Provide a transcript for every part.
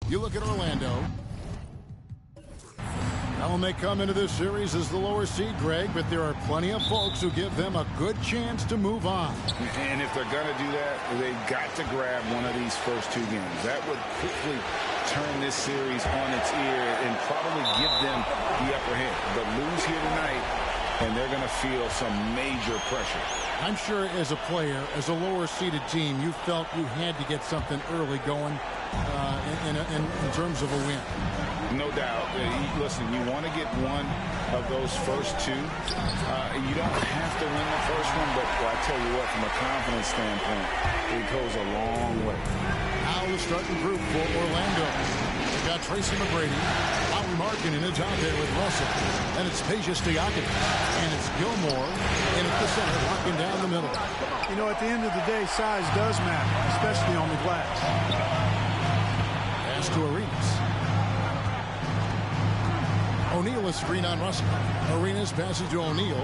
You look at Orlando. Now, when they come into this series as the lower seed, Greg, but there are plenty of folks who give them a good chance to move on. And if they're going to do that, they've got to grab one of these first two games. That would quickly turn this series on its ear and probably give them the upper hand. But lose here tonight, and they're going to feel some major pressure. I'm sure as a player, as a lower-seeded team, you felt you had to get something early going in terms of a win. No doubt. Listen, you want to get one of those first two. You don't have to win the first one, but I tell you what, from a confidence standpoint, it goes a long way. Now the starting group for Orlando. We've got Tracy McGrady, Lauri Markkanen is out there with Russell, and it's Peja Stojakovic, and it's Gilmore, and at the center, locking down the middle. You know, at the end of the day, size does matter, especially on the glass. Pass to Arenas. O'Neal is screen on Russell. Arenas passes to O'Neal.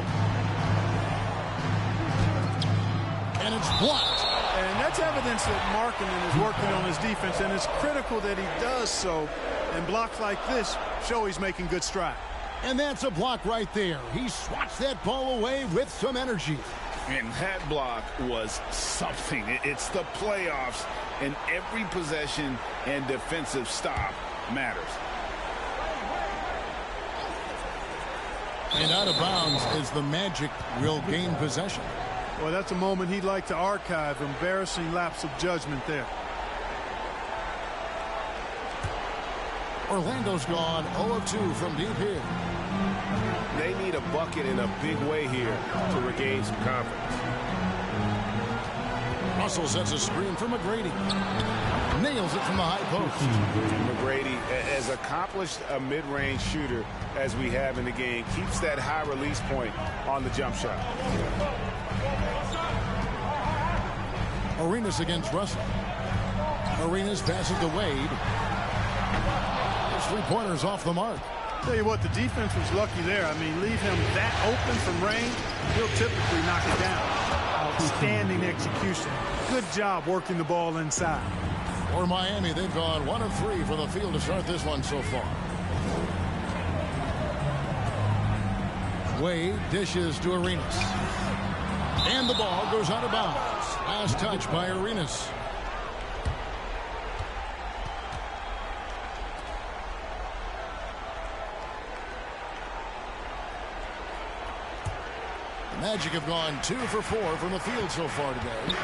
And it's blocked. And that's evidence that Markkanen is working on his defense, and it's critical that he does so. And blocks like this show he's making good stride. And that's a block right there. He swats that ball away with some energy. And that block was something. It's the playoffs, and every possession and defensive stop matters. And out of bounds as the Magic will gain possession. Well, that's a moment he'd like to archive. Embarrassing lapse of judgment there. Orlando's gone 0-2 from deep here. They need a bucket in a big way here to regain some confidence. Russell sets a screen for McGrady. Nails it from the high post. McGrady, as accomplished a mid-range shooter as we have in the game, keeps that high release point on the jump shot. Arenas against Russell. Arenas passes to Wade. His three-pointers off the mark. Tell you what, the defense was lucky there. I mean, leave him that open from range, he'll typically knock it down. outstanding execution. Good job working the ball inside. For Miami, they've gone 1 of 3 from the field to start this one so far. Wade dishes to Arenas. And the ball goes out of bounds. Last touch by Arenas. The Magic have gone 2 for 4 from the field so far today.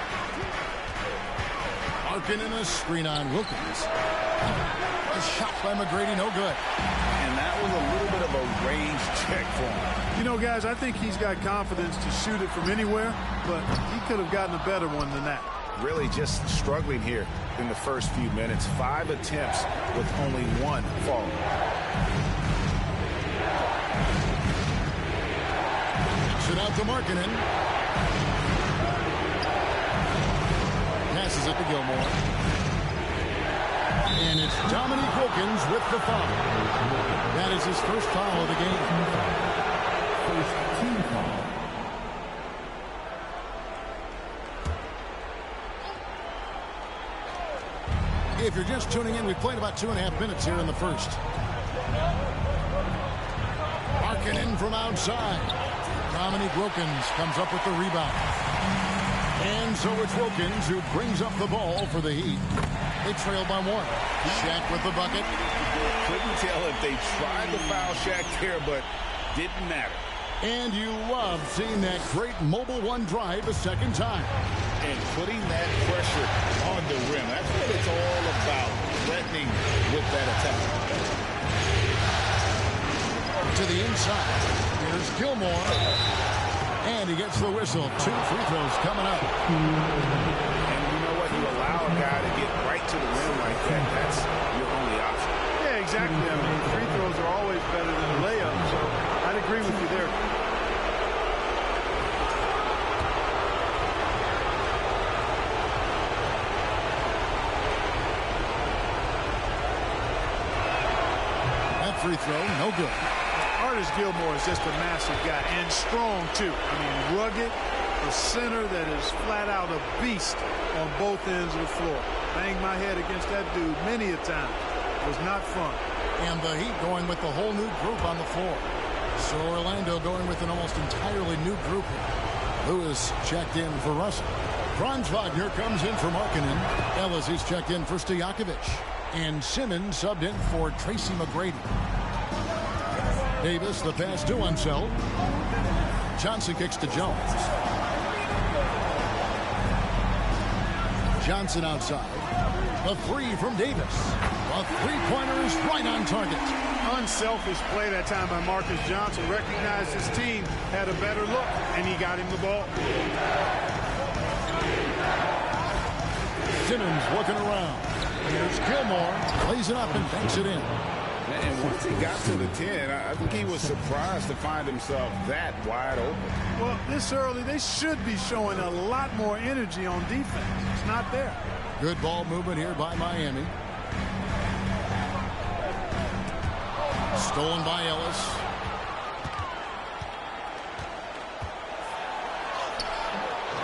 Markin a screen on Wilkins. A shot by McGrady, no good. And that was a little bit of a range check for him. You know, guys, I think he's got confidence to shoot it from anywhere, but he could have gotten a better one than that. Really just struggling here in the first few minutes. 5 attempts with only 1 fall. It out to Markkanen. Passes it to Gilmore. And it's Dominique Wilkins with the foul. That is his first foul of the game. First team foul. If you're just tuning in, we played about 2.5 minutes here in the first. Markkanen from outside. Dominique Wilkins comes up with the rebound. And so it's Wilkins who brings up the ball for the Heat. They trail by 1. Shaq with the bucket. Couldn't tell if they tried to foul Shaq there, but didn't matter. And you love seeing that great mobile 1 drive a second time. And putting that pressure on the rim. That's what it's all about, threatening with that attack. To the inside. Here's Gilmore. And he gets the whistle. 2 free throws coming up. And you know what? You allow a guy to get right to the rim like that. That's your only option. Yeah, exactly. I mean, free throws are always better than a layup, so I'd agree with you there. That free throw, no good. Artis Gilmore is just a massive guy, and strong, too. I mean, rugged, a center that is flat out a beast on both ends of the floor. Banged my head against that dude many a time. It was not fun. And the Heat going with the whole new group on the floor. So Orlando going with an almost entirely new group here. Lewis checked in for Russell. Franz Wagner comes in for Markkanen. Ellis is checked in for Stojakovic. And Simmons subbed in for Tracy McGrady. Davis, the pass to Unseld. Johnson kicks to Jones. Johnson outside. The 3 from Davis. The 3-pointer is right on target. Unselfish play that time by Marcus Johnson. Recognized his team had a better look, and he got him the ball. Simmons looking around. Here's Gilmore. Plays it up and banks it in. And once he got to the 10, I think he was surprised to find himself that wide open. Well, this early, they should be showing a lot more energy on defense. It's not there. Good ball movement here by Miami. Stolen by Ellis.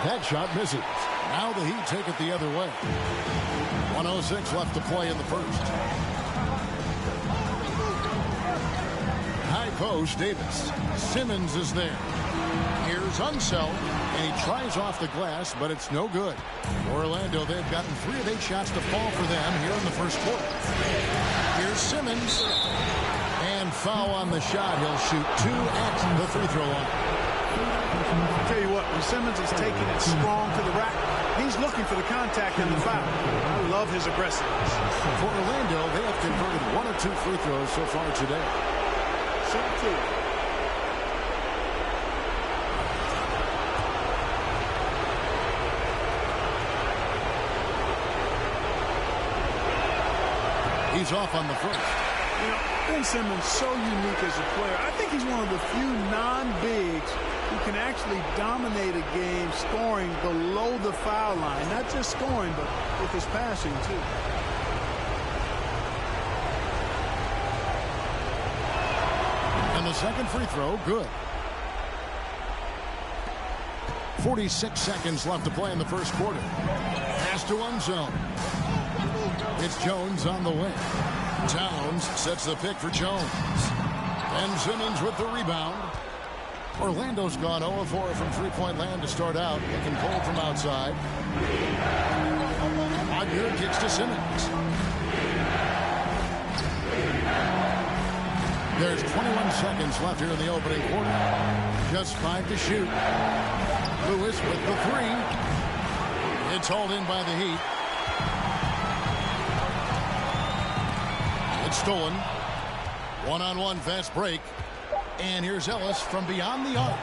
That shot misses. Now the Heat take it the other way. 1:06 left to play in the first. High post, Davis. Simmons is there. Here's Unseld, and he tries off the glass, but it's no good. Orlando, they've gotten 3 of 8 shots to fall for them here in the first quarter. Here's Simmons. And foul on the shot. He'll shoot 2 at the free throw line. I'll tell you what, when Simmons is taking it strong to the rack, he's looking for the contact and the foul. I love his aggressiveness. For Orlando, they have converted 1 of 2 free throws so far today. Shoot 2. He's off on the first. You know, Ben Simmons so unique as a player. I think he's one of the few non-bigs who can actually dominate a game scoring below the foul line. Not just scoring, but with his passing, too. And the second free throw, good. 46 seconds left to play in the first quarter. Pass to one zone. It's Jones on the wing. Towns sets the pick for Jones. Ben Simmons with the rebound. Orlando's gone 0-4 from three-point land to start out. Looking cold from outside. Wagner kicks to Simmons. There's 21 seconds left here in the opening quarter. Just 5 to shoot. Lewis with the three. It's hauled in by the Heat. It's stolen. One-on-one fast break. And here's Ellis from beyond the arc.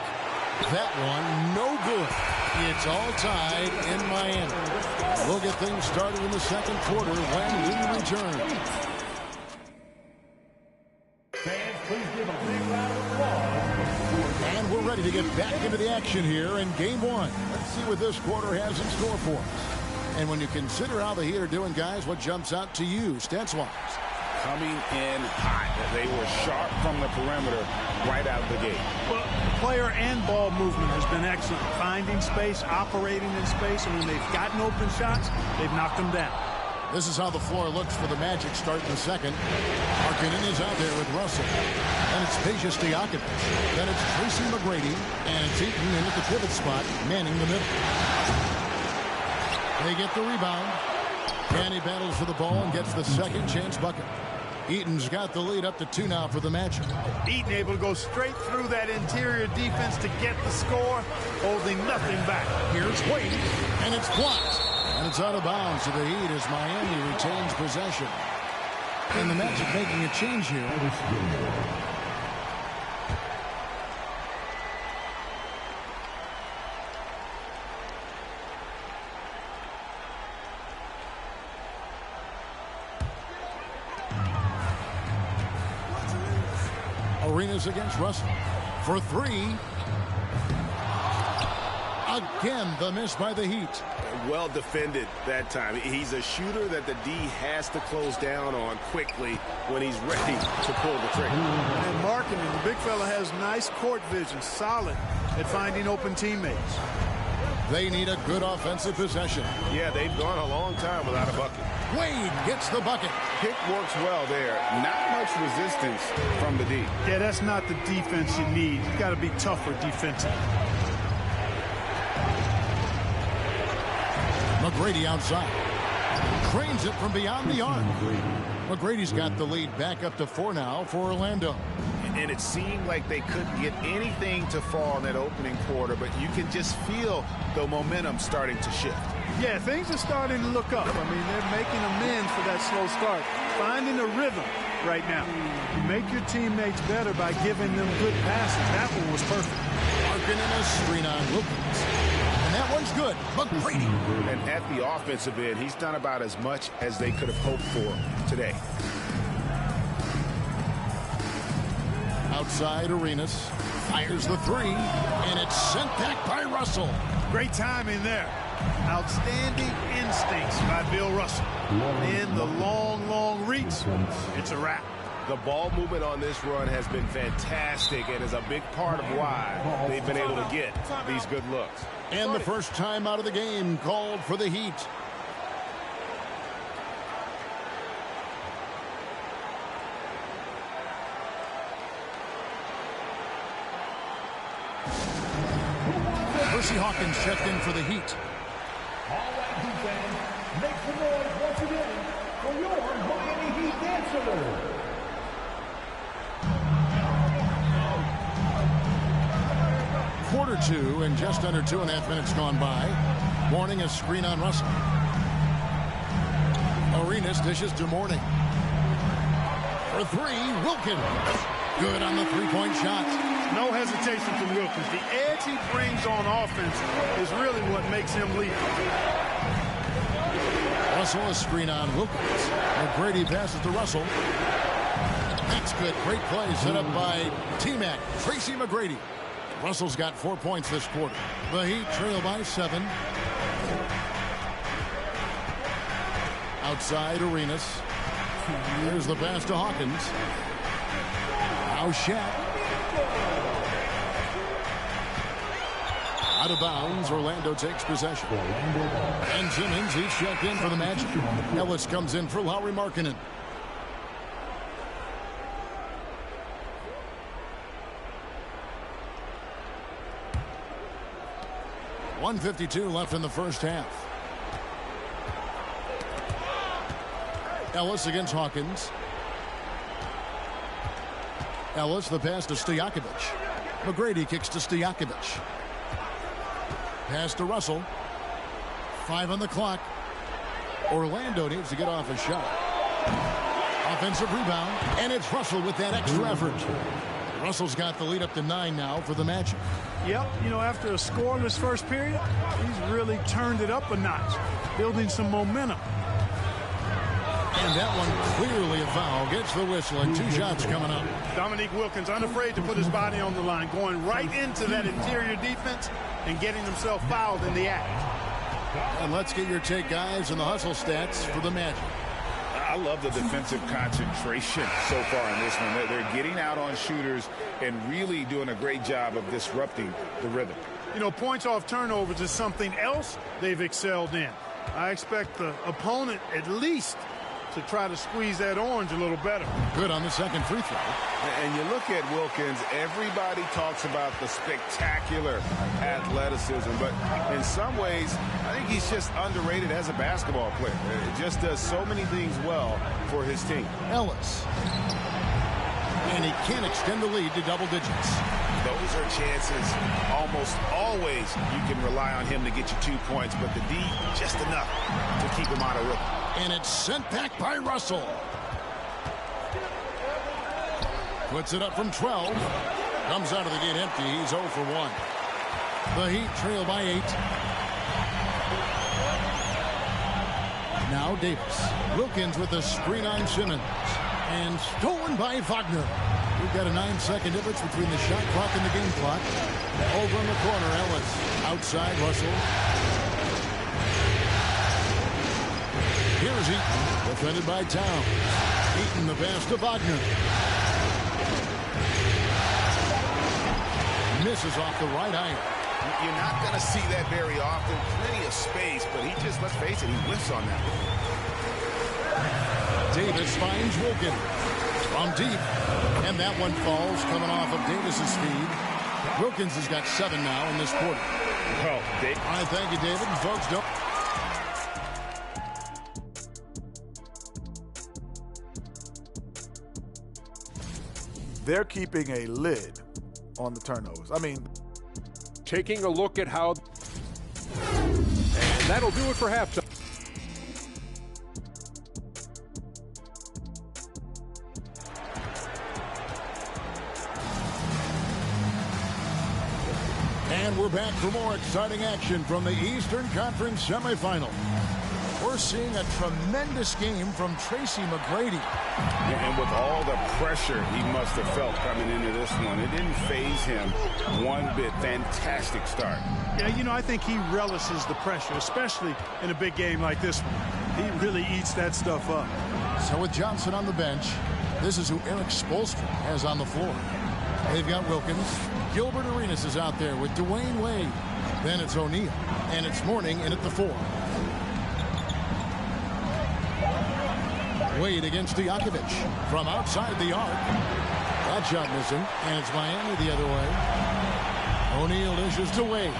That one, no good. It's all tied in Miami. We'll get things started in the second quarter when we return. Fans, please give a big round of applause. And we're ready to get back into the action here in game one. Let's see what this quarter has in store for us. And when you consider how the Heat are doing, guys, what jumps out to you, stats-wise? Coming in hot. They were sharp from the perimeter right out of the gate. Well, player and ball movement has been excellent. Finding space, operating in space, and when they've gotten open shots, they've knocked them down. This is how the floor looks for the Magic starting the second. Markkanen is out there with Russell. And it's Peja Stojakovic. Then it's Tracy McGrady. And it's Eaton in at the pivot spot, manning the middle. They get the rebound. And he battles for the ball and gets the second chance bucket. Eaton's got the lead up to 2 now for the Magic. Eaton able to go straight through that interior defense to get the score, holding nothing back. Here's Wade, and it's blocked. And it's out of bounds to the Heat as Miami retains possession. And the Magic making a change here. Arenas against Russell for 3. Again, the miss by the Heat. Well defended that time. He's a shooter that the D has to close down on quickly when he's ready to pull the trigger. And Markkanen, the big fella, has nice court vision, solid at finding open teammates. They need a good offensive possession. Yeah, they've gone a long time without a bucket. Wade gets the bucket. Pick works well there. Not much resistance from the D. Yeah, that's not the defense you need. You got to be tougher defensively. McGrady outside. Trains it from beyond the arc. McGrady's got the lead back up to 4 now for Orlando. And it seemed like they couldn't get anything to fall in that opening quarter, but you can just feel the momentum starting to shift. Yeah, things are starting to look up. I mean, they're making amends for that slow start. Finding a rhythm right now. You make your teammates better by giving them good passes. That one was perfect. Markkanen a screen on Wilkins. And that one's good. McGrady. And at the offensive end, he's done about as much as they could have hoped for today. Outside, Arenas fires the 3, and it's sent back by Russell. Great timing there. Outstanding instincts by Bill Russell. In the long, long reach, it's a wrap. The ball movement on this run has been fantastic and is a big part of why they've been able to get these good looks. And the first time out of the game called for the Heat. Percy Hawkins checked in for the Heat. All right, Heat fans, make some noise once again for your Miami Heat dancer. Quarter 2 and just under 2.5 minutes gone by. Mourning a screen on Russell. Arenas dishes to Mourning. For 3, Wilkins. Good on the three-point shot. No hesitation from Wilkins. The edge he brings on offense is really what makes him lead. Russell a screen on Wilkins. McGrady passes to Russell. That's good. Great play set up by T-Mac. Tracy McGrady. Russell's got 4 points this quarter. The Heat trail by 7. Outside, Arenas. There's the pass to Hawkins. Now Shaq. Out of bounds, Orlando takes possession. And Simmons, he's checked in for the Magic. Ellis comes in for Lauri Markkanen. .152 left in the first half. Ellis against Hawkins. Ellis, the pass to Stojakovic. McGrady kicks to Stojakovic. Pass to Russell. 5 on the clock. Orlando needs to get off a shot. Offensive rebound, and it's Russell with that extra effort. Russell's got the lead up to 9 now for the Magic. Yep, you know, after a scoreless first period, he's really turned it up a notch, building some momentum. And that one clearly a foul. Gets the whistle, and 2 shots coming up. Dominique Wilkins unafraid to put his body on the line, going right into that interior defense and getting himself fouled in the act. And let's get your take, guys, on the hustle stats for the Magic. I love the defensive concentration so far in this one. They're getting out on shooters and really doing a great job of disrupting the rhythm. You know, points off turnovers is something else they've excelled in. I expect the opponent at least to try to squeeze that orange a little better. Good on the second free throw. And you look at Wilkins, everybody talks about the spectacular athleticism, but in some ways, I think he's just underrated as a basketball player. He just does so many things well for his team. Ellis. And he can't extend the lead to double digits. Those are chances almost always you can rely on him to get you 2 points, but the D just enough to keep him out of rhythm. And it's sent back by Russell. Puts it up from 12. Comes out of the gate empty. He's 0 for 1. The Heat trail by 8. Now Davis. Wilkins with a screen on Simmons. And stolen by Wagner. We've got a 9-second difference between the shot clock and the game clock. Over in the corner, Ellis. Outside, Russell. Here's Eaton, defended by Towns. Eaton, the pass to Wagner. Misses off the right iron. You're not going to see that very often. Plenty of space, but he just, let's face it, he whiffs on that. Davis finds Wilkins from deep. And that one falls, coming off of Davis's speed. Wilkins has got 7 now in this quarter. Well, Dave. All right, thank you, David. And folks, don't... They're keeping a lid on the turnovers. I mean, taking a look at how, and that'll do it for halftime. And we're back for more exciting action from the Eastern Conference semifinal. We're seeing a tremendous game from Tracy McGrady. And with all the pressure he must have felt coming into this one, it didn't faze him one bit. Fantastic start. Yeah, you know, I think he relishes the pressure, especially in a big game like this one. He really eats that stuff up. So with Johnson on the bench, this is who Eric Spoelstra has on the floor. They've got Wilkins. Gilbert Arenas is out there with Dwayne Wade. Then it's O'Neal. And it's Mourning in at the 4. Wade against Stojakovic from outside the arc. That shot missing, and it's Miami the other way. O'Neal dishes to Wade.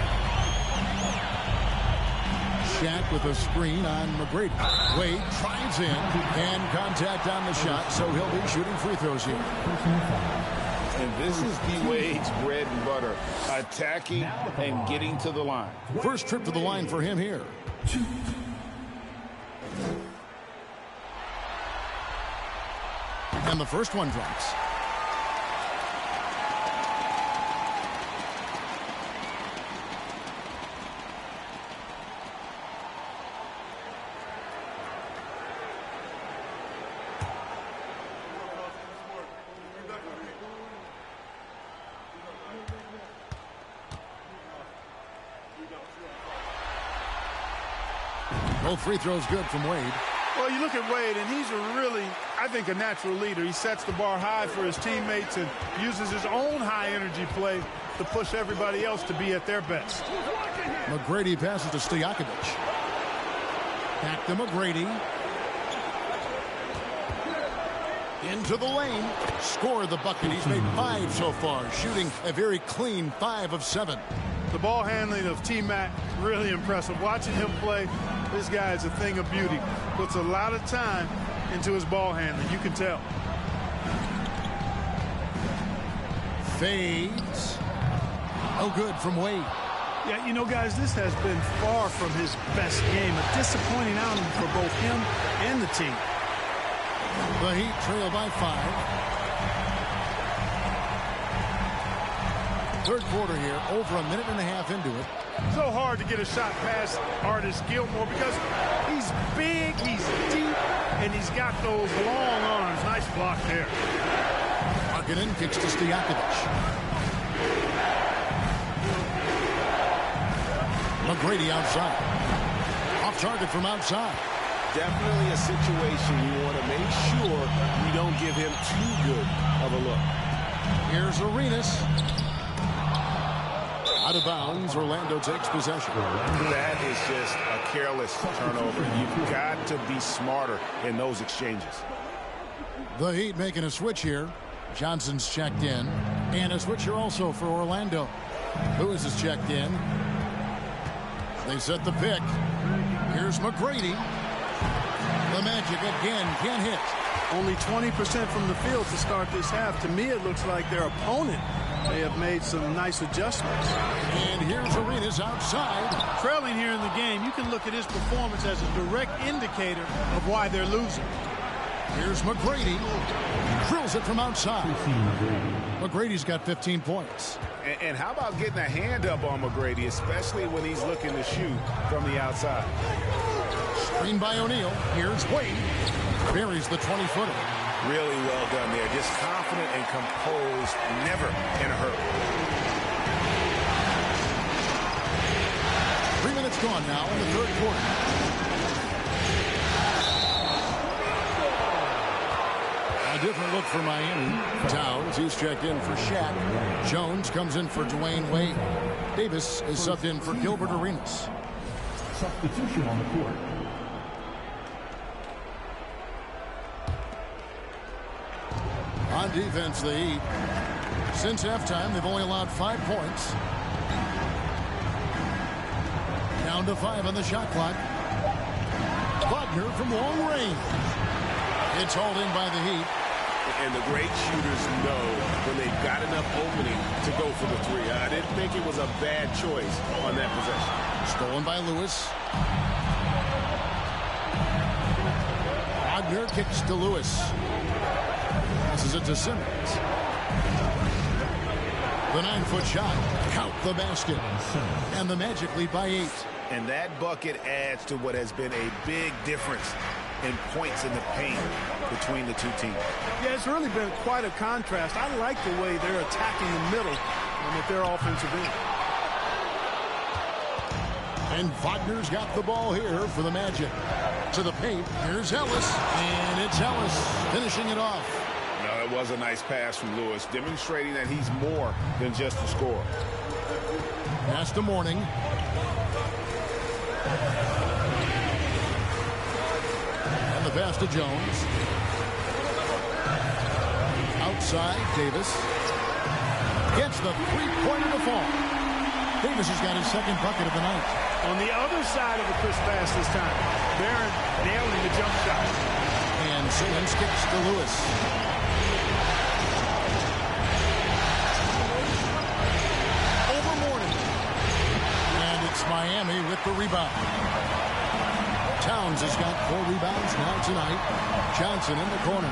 Shaq with a screen on McGrady. Wade drives in, and contact on the shot, so he'll be shooting free throws here. And this is D-Wade's bread and butter, attacking and getting to the line. First trip to the line for him here. And the first one drops. Both free throws good from Wade. Well, you look at Wade, and he's a really I think a natural leader. He sets the bar high for his teammates and uses his own high-energy play to push everybody else to be at their best. McGrady passes to Stojakovic. Back to McGrady. Into the lane. Scored the bucket. He's made 5 so far, shooting a very clean 5 of 7. The ball handling of T-Mac, really impressive. Watching him play, this guy is a thing of beauty. Puts a lot of time into his ball handling. You can tell. Fades. Oh, good from Wade. Yeah, you know, guys, this has been far from his best game. A disappointing outing for both him and the team. The Heat trail by 5. Third quarter here, over a minute and a half into it. So hard to get a shot past Artis Gilmore because he's big, he's deep, and he's got those long arms. Nice block there. Markkanen kicks to Stojakovic. McGrady outside. Off target from outside. Definitely a situation you want to make sure you don't give him too good of a look. Here's Arenas. Out of bounds, Orlando takes possession. That is just a careless turnover. You've got to be smarter in those exchanges. The Heat making a switch here. Johnson's checked in. And a switch here also for Orlando. Lewis is checked in. They set the pick. Here's McGrady. The Magic again can't hit. Only 20% from the field to start this half. To me, it looks like their opponent may have made some nice adjustments. And here's Arenas outside. Trailing here in the game, you can look at his performance as a direct indicator of why they're losing. Here's McGrady. Drills it from outside. McGrady's got 15 points. And how about getting a hand up on McGrady, especially when he's looking to shoot from the outside? Screen by O'Neal. Here's Wade. Buries the 20-footer. Really well done there. Just confident and composed, never in a hurry. 3 minutes gone now in the third quarter. A different look for Miami. Towns, he's checked in for Shaq. Jones comes in for Dwayne Wade. Davis is subbed in for Gilbert Arenas. Substitution on the court. On defense, the Heat. Since halftime, they've only allowed 5 points. Down to 5 on the shot clock. Wagner from long range. It's hauled in by the Heat. And the great shooters know when they've got enough opening to go for the three. I didn't think it was a bad choice on that possession. Stolen by Lewis. Wagner kicks to Lewis. Passes it to Simmons. The 9-foot shot. Count the basket. And the Magic lead by 8. And that bucket adds to what has been a big difference in points in the paint between the two teams. Yeah, it's really been quite a contrast. I like the way they're attacking the middle with their offensive end. And Wagner's got the ball here for the Magic. To the paint. Here's Ellis. And it's Ellis finishing it off. No, it was a nice pass from Lewis, demonstrating that he's more than just a scorer. Pass to Mourning. And the pass to Jones. Outside, Davis. Gets the three-pointer to fall. Davis has got his second bucket of the night. On the other side of the crisp pass this time, Barron nailing the jump shot. And Simmons kicks to Lewis. Over Mourning. And it's Miami with the rebound. Towns has got 4 rebounds now tonight. Johnson in the corner.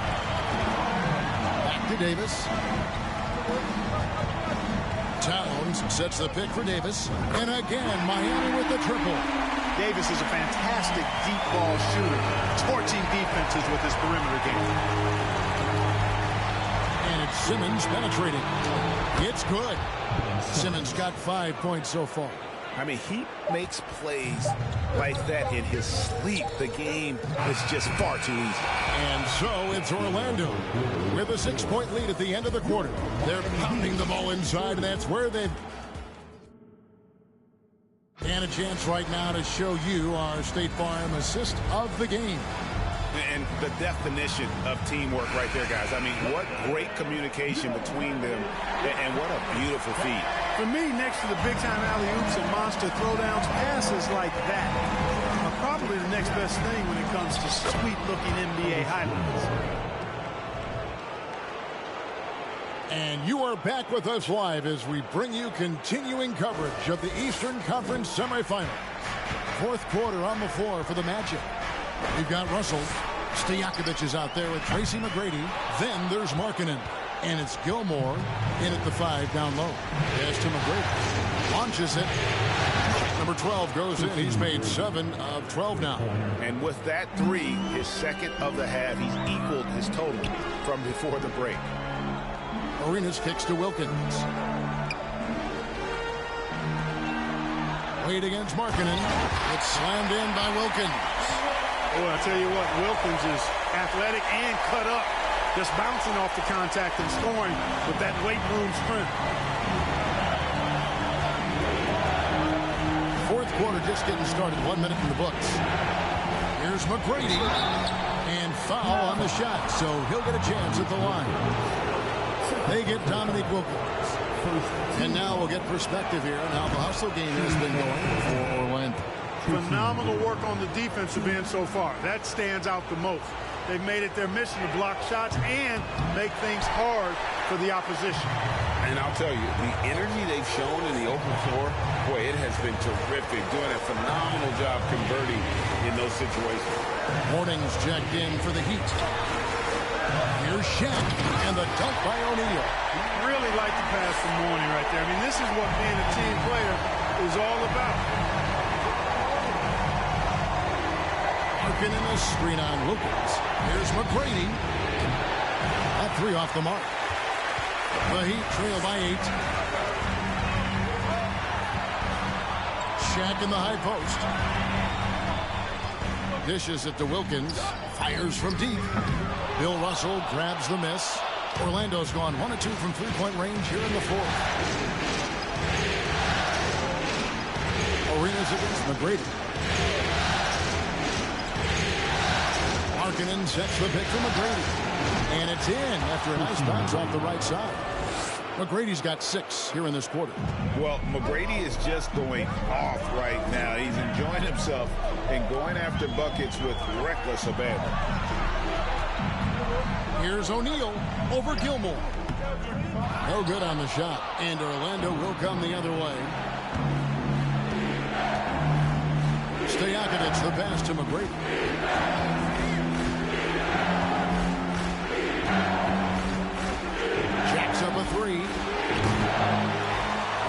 Back to Davis. Towns sets the pick for Davis. And again, Miami with the triple. Davis is a fantastic deep ball shooter, torching defenses with his perimeter game. And it's Simmons penetrating. It's good. Simmons got 5 points so far. I mean, he makes plays like that in his sleep. The game is just far too easy. And So it's Orlando with a 6-point lead at the end of the quarter. They're pounding the ball inside, and that's where they've... And a chance right now to show you our State Farm assist of the game. And the definition of teamwork right there, guys. I mean, what great communication between them, and what a beautiful feed. For me, next to the big-time alley-oops and monster throwdowns, passes like that are probably the next best thing when it comes to sweet-looking NBA highlights. And you are back with us live as we bring you continuing coverage of the Eastern Conference semifinals. Fourth quarter on the floor for the Magic. We've got Russell. Stojakovic is out there with Tracy McGrady. Then there's Markkanen. And it's Gilmore in at the 5 down low. Pass to McGrady. Launches it. Number 12 goes in. He's made 7 of 12 now. And with that 3, his second of the half, he's equaled his total from before the break. Arenas kicks to Wilkins. Wade against Markkanen. It's slammed in by Wilkins. Boy, I tell you what, Wilkins is athletic and cut up. Just bouncing off the contact and scoring with that weight room strength. Fourth quarter just getting started. 1 minute in the books. Here's McGrady. And foul on the shot, so he'll get a chance at the line. They get Dominique Wilkins. And now we'll get perspective here on how the hustle game has been going for Orlando. Phenomenal work on the defensive end so far. That stands out the most. They've made it their mission to block shots and make things hard for the opposition. And I'll tell you, the energy they've shown in the open floor, boy, it has been terrific. Doing a phenomenal job converting in those situations. Morning's checked in for the Heat. Here's Shaq and the dunk by O'Neal. Really like the pass from Mourning right there. I mean, this is what being a team player is all about. Markkanen in a screen on Wilkins. Here's McGrady. That 3 off the mark. The Heat trail by 8. Shaq in the high post. Dishes it to Wilkins. Fires from deep. Bill Russell grabs the miss. Orlando's gone 1 of 2 from 3-point range here in the fourth. Arenas against McGrady. Markkanen sets the pick for McGrady. And it's in after a nice bounce off the right side. McGrady's got 6 here in this quarter. Well, McGrady is just going off right now. He's enjoying himself and going after buckets with reckless abandon. Here's O'Neal over Gilmore. No good on the shot. And Orlando will come the other way. Stojakovic the pass to McGrady. Jacks up a 3.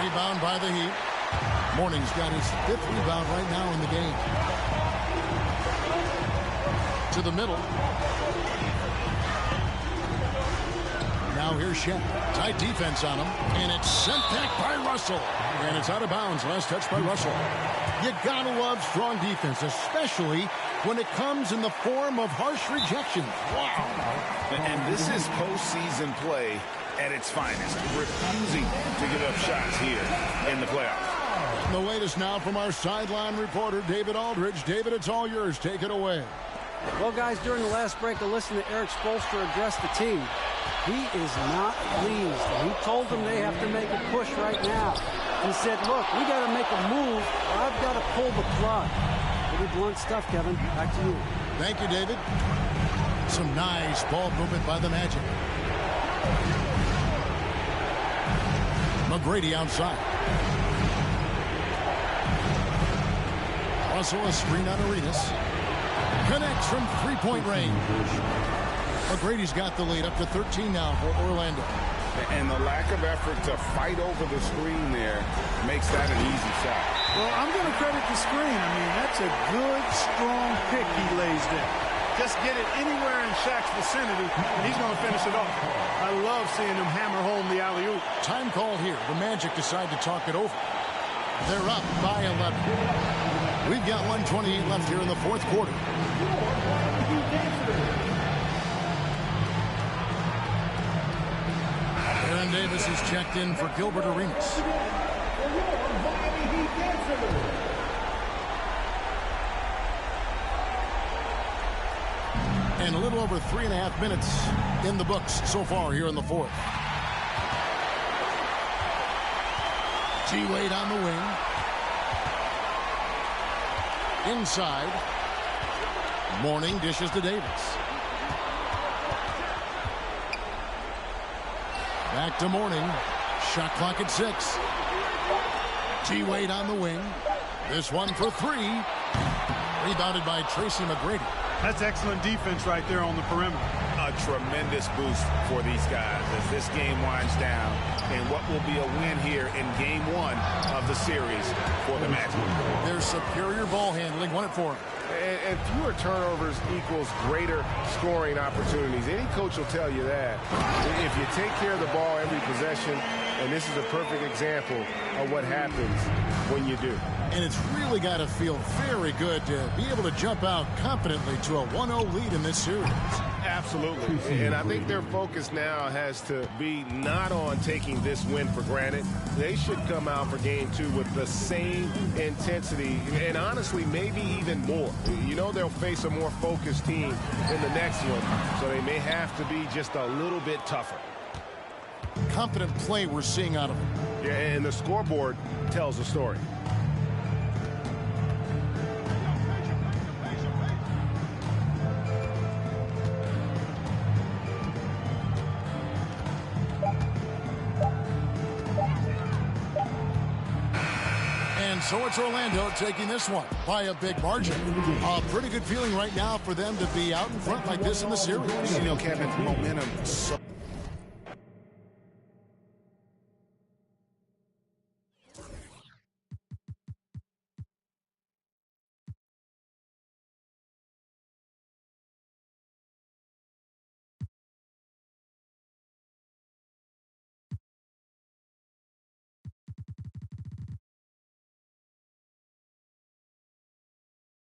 Rebound by the Heat. Morning's got his 5th rebound right now in the game. To the middle. Now here's Shaq. Tight defense on him. And it's sent back by Russell. And it's out of bounds. Last touch by Russell. You gotta love strong defense, especially when it comes in the form of harsh rejections. Wow. And this is postseason play at its finest. Refusing to give up shots here in the playoffs. The latest now from our sideline reporter, David Aldridge. David, it's all yours. Take it away. Well, guys, during the last break, I listened to Eric Spoelstra address the team. He is not pleased. He told them they have to make a push right now. He said, look, we got to make a move, or I've got to pull the plug. Pretty blunt stuff, Kevin. Back to you. Thank you, David. Some nice ball movement by the Magic. McGrady outside. Russell a screen on Arenas. Connects from 3-point range. McGrady's got the lead up to 13 now for Orlando. And the lack of effort to fight over the screen there makes that an easy shot. Well, I'm going to credit the screen. I mean, that's a good, strong pick he lays there. Just get it anywhere in Shaq's vicinity, and he's going to finish it off. I love seeing him hammer home the alley-oop. Time call here. The Magic decide to talk it over. They're up by 11. We've got 1:28 left here in the fourth quarter. Davis is checked in for Gilbert Arenas. And a little over 3.5 minutes in the books so far here in the fourth. T-Wade on the wing. Inside. Mourning dishes to Davis. Back to Mourning. Shot clock at 6. T-Wade on the wing. This one for 3. Rebounded by Tracy McGrady. That's excellent defense right there on the perimeter. A tremendous boost for these guys as this game winds down and what will be a win here in game 1 of the series for the Magic. Their superior ball handling won it for them. And fewer turnovers equals greater scoring opportunities. Any coach will tell you that. If you take care of the ball every possession, and this is a perfect example of what happens when you do. And it's really got to feel very good to be able to jump out confidently to a 1-0 lead in this series. Absolutely. And I think their focus now has to be not on taking this win for granted. They should come out for game 2 with the same intensity and honestly maybe even more. You know they'll face a more focused team in the next one, so they may have to be just a little bit tougher. Confident play we're seeing out of them. Yeah, and the scoreboard tells the story. And so it's Orlando taking this one by a big margin. A pretty good feeling right now for them to be out in front like this in the series. You know, Kevin, momentum so